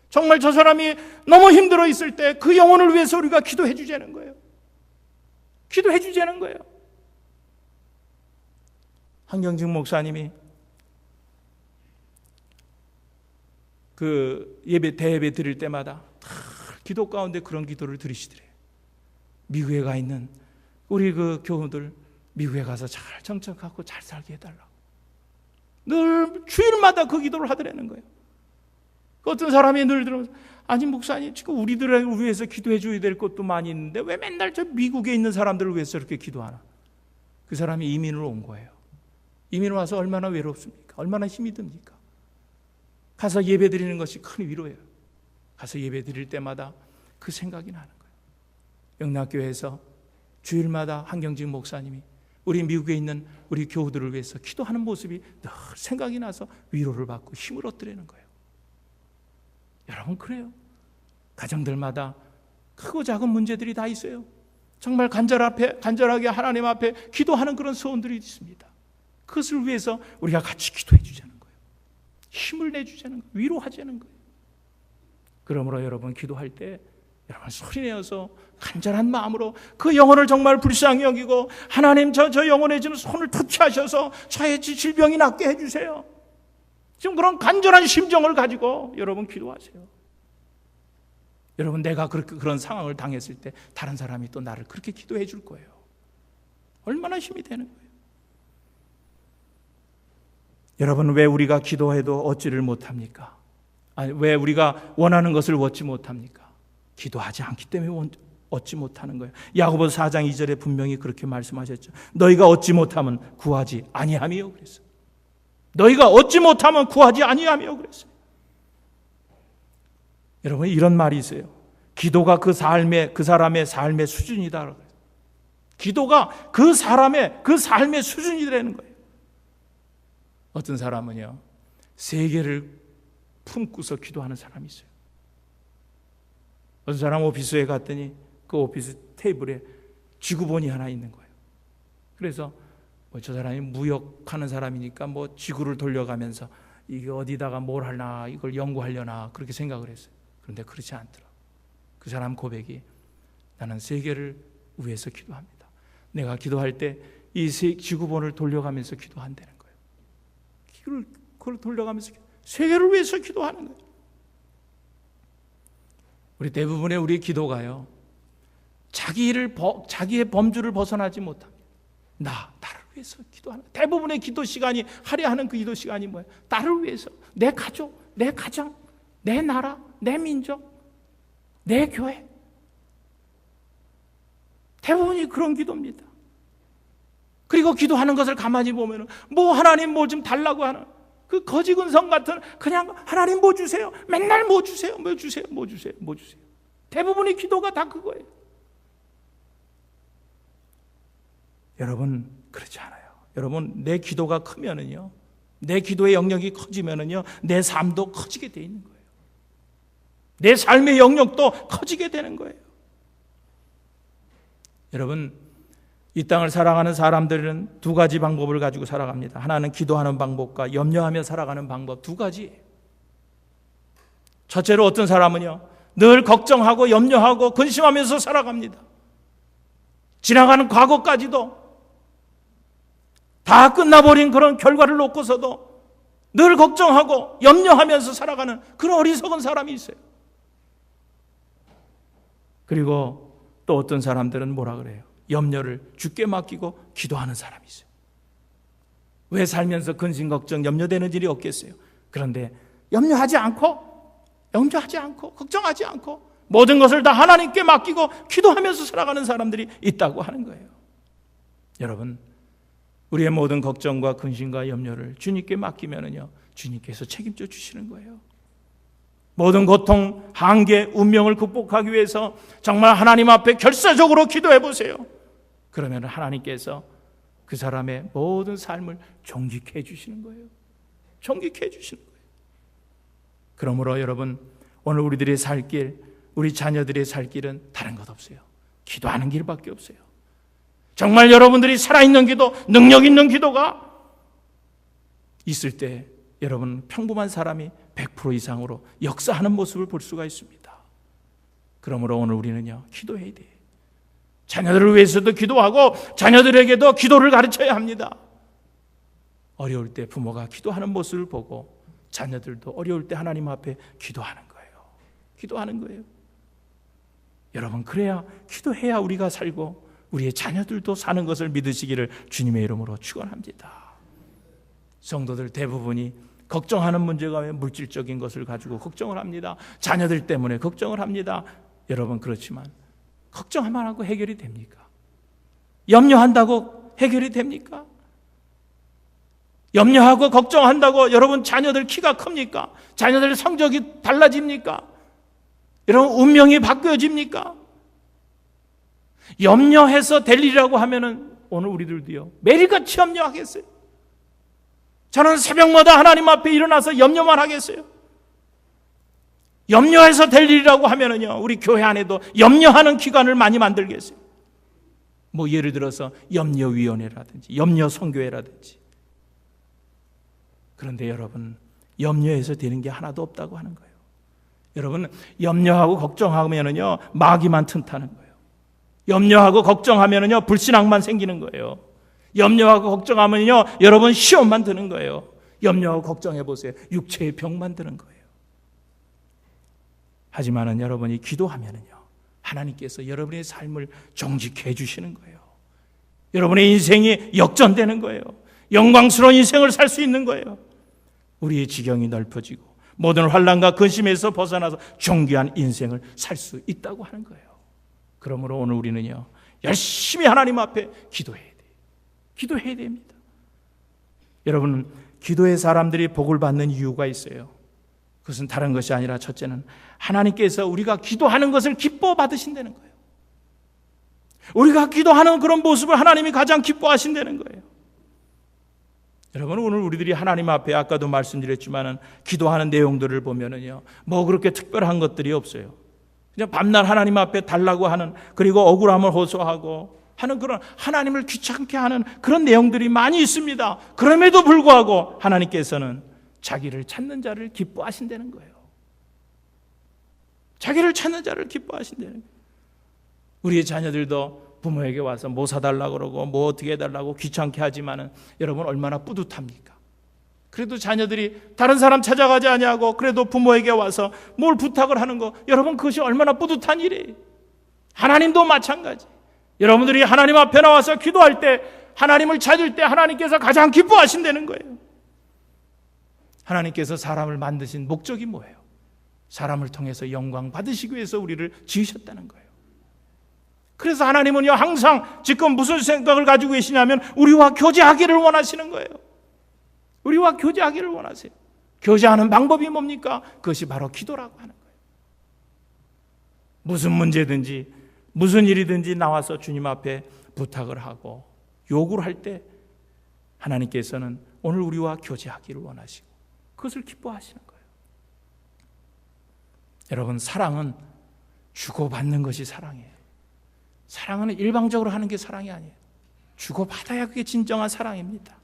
정말 저 사람이 너무 힘들어 있을 때 그 영혼을 위해서 우리가 기도해 주자는 거예요. 기도해 주자는 거예요. 한경직 목사님이 그 대예배 드릴 때마다 기도 가운데 그런 기도를 드리시더래요. 미국에 가 있는 우리 그 교우들 미국에 가서 잘 정착하고 잘 살게 해달라고 늘 주일마다 그 기도를 하더라는 거예요. 어떤 사람이 늘 들으면서, 아니 목사님, 지금 우리들을 위해서 기도해 줘야 될 것도 많이 있는데 왜 맨날 저 미국에 있는 사람들을 위해서 이렇게 기도하나? 그 사람이 이민을 온 거예요. 이민 와서 얼마나 외롭습니까? 얼마나 힘이 듭니까? 가서 예배 드리는 것이 큰 위로예요. 가서 예배 드릴 때마다 그 생각이 나는 거예요. 영락교회에서 주일마다 한경직 목사님이 우리 미국에 있는 우리 교우들을 위해서 기도하는 모습이 늘 생각이 나서 위로를 받고 힘을 얻으려는 거예요. 여러분, 그래요. 가정들마다 크고 작은 문제들이 다 있어요. 정말 간절하게 하나님 앞에 기도하는 그런 소원들이 있습니다. 그것을 위해서 우리가 같이 기도해 주자는 거예요. 힘을 내주자는 거예요. 위로하자는 거예요. 그러므로 여러분, 기도할 때 여러분 소리내어서 간절한 마음으로 그 영혼을 정말 불쌍히 여기고, 하나님 저 영혼에 지금 손을 터치하셔서 저의 질병이 낫게 해주세요. 지금 그런 간절한 심정을 가지고 여러분 기도하세요. 여러분, 내가 그런 상황을 당했을 때 다른 사람이 또 나를 그렇게 기도해 줄 거예요. 얼마나 힘이 되는 거예요. 여러분, 왜 우리가 기도해도 얻지를 못합니까? 아니, 왜 우리가 원하는 것을 얻지 못합니까? 기도하지 않기 때문에 얻지 못하는 거예요. 야고보서 4장 2절에 분명히 그렇게 말씀하셨죠. 너희가 얻지 못하면 구하지 아니하며 그랬어요. 너희가 얻지 못하면 구하지 아니하며 그랬어요. 여러분, 이런 말이 있어요. 기도가 그 사람의 삶의 수준이다. 기도가 그 사람의 그 삶의 수준이라는 거예요. 어떤 사람은요, 세계를 품고서 기도하는 사람이 있어요. 어떤 사람 오피스에 갔더니 그 오피스 테이블에 지구본이 하나 있는 거예요. 그래서 저 사람이 무역하는 사람이니까 지구를 돌려가면서 이게 어디다가 뭘 하나, 이걸 연구하려나 그렇게 생각을 했어요. 그런데 그렇지 않더라. 그 사람 고백이, 나는 세계를 위해서 기도합니다. 내가 기도할 때 이 지구본을 돌려가면서 기도한다는 거예요. 그걸 돌려가면서 세계를 위해서 기도하는 거예요. 우리 대부분의 우리 기도가요, 자기의 범주를 벗어나지 못합니다. 나를 위해서 기도하는, 대부분의 기도 시간이, 하려 하는 그 기도 시간이 뭐예요? 나를 위해서, 내 가족, 내 가정, 내 나라, 내 민족, 내 교회. 대부분이 그런 기도입니다. 그리고 기도하는 것을 가만히 보면 하나님 뭐 좀 달라고 하는 그 거지근성 같은, 그냥 하나님 뭐 주세요, 맨날 뭐 주세요. 대부분의 기도가 다 그거예요. 여러분 그렇지 않아요. 여러분 내 기도가 크면은요, 내 기도의 영역이 커지면은요, 내 삶도 커지게 돼 있는 거예요. 내 삶의 영역도 커지게 되는 거예요. 여러분, 이 땅을 살아가는 사람들은 두 가지 방법을 가지고 살아갑니다. 하나는 기도하는 방법과 염려하며 살아가는 방법, 두 가지예요. 첫째로 어떤 사람은요, 늘 걱정하고 염려하고 근심하면서 살아갑니다. 지나가는 과거까지도 다 끝나버린 그런 결과를 놓고서도 늘 걱정하고 염려하면서 살아가는 그런 어리석은 사람이 있어요. 그리고 또 어떤 사람들은 뭐라 그래요? 염려를 주께 맡기고 기도하는 사람이 있어요. 왜 살면서 근심 걱정 염려되는 일이 없겠어요? 그런데 염려하지 않고 걱정하지 않고 모든 것을 다 하나님께 맡기고 기도하면서 살아가는 사람들이 있다고 하는 거예요. 여러분, 우리의 모든 걱정과 근심과 염려를 주님께 맡기면은요, 주님께서 책임져 주시는 거예요. 모든 고통, 한계, 운명을 극복하기 위해서 정말 하나님 앞에 결사적으로 기도해 보세요. 그러면 하나님께서 그 사람의 모든 삶을 정직해 주시는 거예요. 정직해 주시는 거예요. 그러므로 여러분, 오늘 우리들의 살 길, 우리 자녀들의 살 길은 다른 것 없어요. 기도하는 길밖에 없어요. 정말 여러분들이 살아있는 기도, 능력 있는 기도가 있을 때 여러분 평범한 사람이 100% 이상으로 역사하는 모습을 볼 수가 있습니다. 그러므로 오늘 우리는요, 기도해야 돼요. 자녀들을 위해서도 기도하고 자녀들에게도 기도를 가르쳐야 합니다. 어려울 때 부모가 기도하는 모습을 보고 자녀들도 어려울 때 하나님 앞에 기도하는 거예요. 기도하는 거예요. 여러분, 그래야 기도해야 우리가 살고 우리의 자녀들도 사는 것을 믿으시기를 주님의 이름으로 축원합니다. 성도들 대부분이 걱정하는 문제가 왜 물질적인 것을 가지고 걱정을 합니다. 자녀들 때문에 걱정을 합니다. 여러분, 그렇지만 걱정만 하고 해결이 됩니까? 염려한다고 해결이 됩니까? 염려하고 걱정한다고 여러분 자녀들 키가 큽니까? 자녀들 성적이 달라집니까? 여러분 운명이 바뀌어집니까? 염려해서 될 일이라고 하면은 오늘 우리들도요, 매일같이 염려하겠어요? 저는 새벽마다 하나님 앞에 일어나서 염려만 하겠어요? 염려해서 될 일이라고 하면은요, 우리 교회 안에도 염려하는 기관을 많이 만들겠어요. 뭐 예를 들어서 염려위원회라든지 염려선교회라든지. 그런데 여러분, 염려해서 되는 게 하나도 없다고 하는 거예요. 여러분, 염려하고 걱정하면은요, 마귀만 튼타는 거예요. 염려하고 걱정하면은요, 불신앙만 생기는 거예요. 염려하고 걱정하면요, 여러분 시험만 드는 거예요. 염려하고 걱정해 보세요. 육체의 병만 드는 거예요. 하지만은 여러분이 기도하면은요, 하나님께서 여러분의 삶을 정직해 주시는 거예요. 여러분의 인생이 역전되는 거예요. 영광스러운 인생을 살 수 있는 거예요. 우리의 지경이 넓어지고 모든 환난과 근심에서 벗어나서 존귀한 인생을 살 수 있다고 하는 거예요. 그러므로 오늘 우리는요, 열심히 하나님 앞에 기도해야 돼요. 기도해야 됩니다. 여러분, 기도의 사람들이 복을 받는 이유가 있어요. 그것은 다른 것이 아니라 첫째는 하나님께서 우리가 기도하는 것을 기뻐 받으신다는 거예요. 우리가 기도하는 그런 모습을 하나님이 가장 기뻐하신다는 거예요. 여러분, 오늘 우리들이 하나님 앞에 아까도 말씀드렸지만은 기도하는 내용들을 보면은요, 뭐 그렇게 특별한 것들이 없어요. 그냥 밤낮 하나님 앞에 달라고 하는, 그리고 억울함을 호소하고 하는 그런 하나님을 귀찮게 하는 그런 내용들이 많이 있습니다. 그럼에도 불구하고 하나님께서는 자기를 찾는 자를 기뻐하신다는 거예요. 자기를 찾는 자를 기뻐하신다는 거예요. 우리의 자녀들도 부모에게 와서 뭐 사달라고 그러고 뭐 어떻게 해달라고 귀찮게 하지만은 여러분 얼마나 뿌듯합니까? 그래도 자녀들이 다른 사람 찾아가지 아니하고 그래도 부모에게 와서 뭘 부탁을 하는 거, 여러분 그것이 얼마나 뿌듯한 일이에요. 하나님도 마찬가지. 여러분들이 하나님 앞에 나와서 기도할 때, 하나님을 찾을 때 하나님께서 가장 기뻐하신다는 거예요. 하나님께서 사람을 만드신 목적이 뭐예요? 사람을 통해서 영광 받으시기 위해서 우리를 지으셨다는 거예요. 그래서 하나님은요, 항상 지금 무슨 생각을 가지고 계시냐면 우리와 교제하기를 원하시는 거예요. 우리와 교제하기를 원하세요. 교제하는 방법이 뭡니까? 그것이 바로 기도라고 하는 거예요. 무슨 문제든지 무슨 일이든지 나와서 주님 앞에 부탁을 하고 요구를 할 때 하나님께서는 오늘 우리와 교제하기를 원하시고 그것을 기뻐하시는 거예요. 여러분, 사랑은 주고받는 것이 사랑이에요. 사랑은 일방적으로 하는 게 사랑이 아니에요. 주고받아야 그게 진정한 사랑입니다.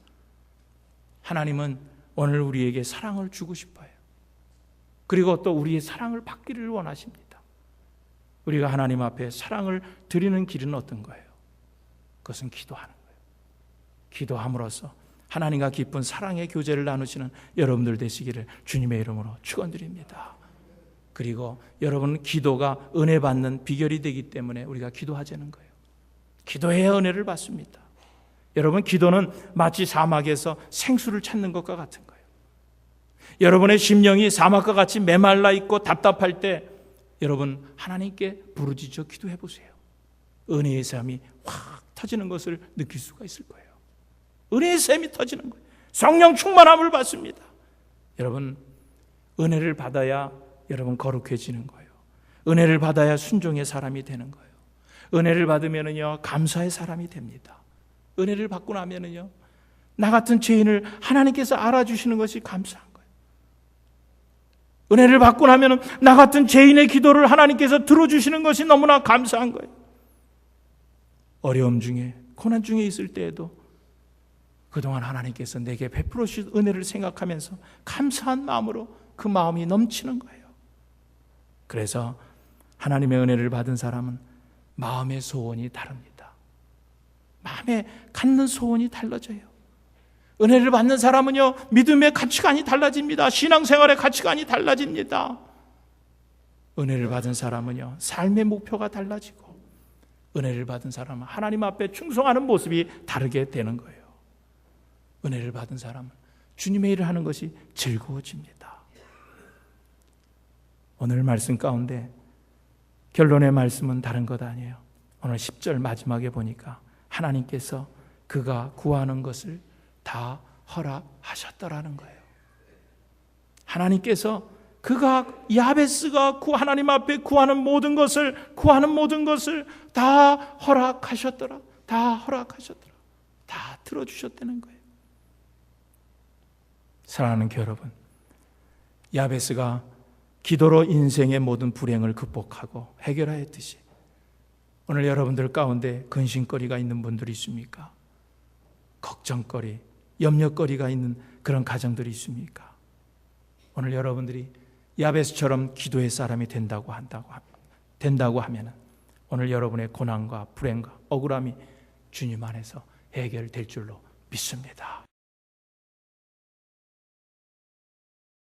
하나님은 오늘 우리에게 사랑을 주고 싶어요. 그리고 또 우리의 사랑을 받기를 원하십니다. 우리가 하나님 앞에 사랑을 드리는 길은 어떤 거예요? 그것은 기도하는 거예요. 기도함으로써 하나님과 깊은 사랑의 교제를 나누시는 여러분들 되시기를 주님의 이름으로 축원드립니다. 그리고 여러분, 기도가 은혜 받는 비결이 되기 때문에 우리가 기도하자는 거예요. 기도해야 은혜를 받습니다. 여러분, 기도는 마치 사막에서 생수를 찾는 것과 같은 거예요. 여러분의 심령이 사막과 같이 메말라 있고 답답할 때 여러분, 하나님께 부르짖어 기도해 보세요. 은혜의 샘이 확 터지는 것을 느낄 수가 있을 거예요. 은혜의 샘이 터지는 거예요. 성령 충만함을 받습니다. 여러분, 은혜를 받아야 여러분 거룩해지는 거예요. 은혜를 받아야 순종의 사람이 되는 거예요. 은혜를 받으면은요, 감사의 사람이 됩니다. 은혜를 받고 나면은요, 나 같은 죄인을 하나님께서 알아주시는 것이 감사한 거예요. 은혜를 받고 나면은 나 같은 죄인의 기도를 하나님께서 들어주시는 것이 너무나 감사한 거예요. 어려움 중에, 고난 중에 있을 때에도 그동안 하나님께서 내게 베풀어 주신 은혜를 생각하면서 감사한 마음으로 그 마음이 넘치는 거예요. 그래서 하나님의 은혜를 받은 사람은 마음의 소원이 다릅니다. 마음에 갖는 소원이 달라져요. 은혜를 받는 사람은요, 믿음의 가치관이 달라집니다. 신앙생활의 가치관이 달라집니다. 은혜를 받은 사람은요, 삶의 목표가 달라지고, 은혜를 받은 사람은 하나님 앞에 충성하는 모습이 다르게 되는 거예요. 은혜를 받은 사람은 주님의 일을 하는 것이 즐거워집니다. 오늘 말씀 가운데 결론의 말씀은 다른 것 아니에요. 오늘 10절 마지막에 보니까 하나님께서 그가 구하는 것을 다 허락하셨더라는 거예요. 하나님께서 그가, 야베스가 하나님 앞에 구하는 모든 것을 다 허락하셨더라. 다 허락하셨더라. 다 들어주셨다는 거예요. 사랑하는 교회 여러분, 야베스가 기도로 인생의 모든 불행을 극복하고 해결하였듯이 오늘 여러분들 가운데 근심거리가 있는 분들이 있습니까? 걱정거리, 염려거리가 있는 그런 가정들이 있습니까? 오늘 여러분들이 야베스처럼 기도의 사람이 된다고 하면 오늘 여러분의 고난과 불행과 억울함이 주님 안에서 해결될 줄로 믿습니다.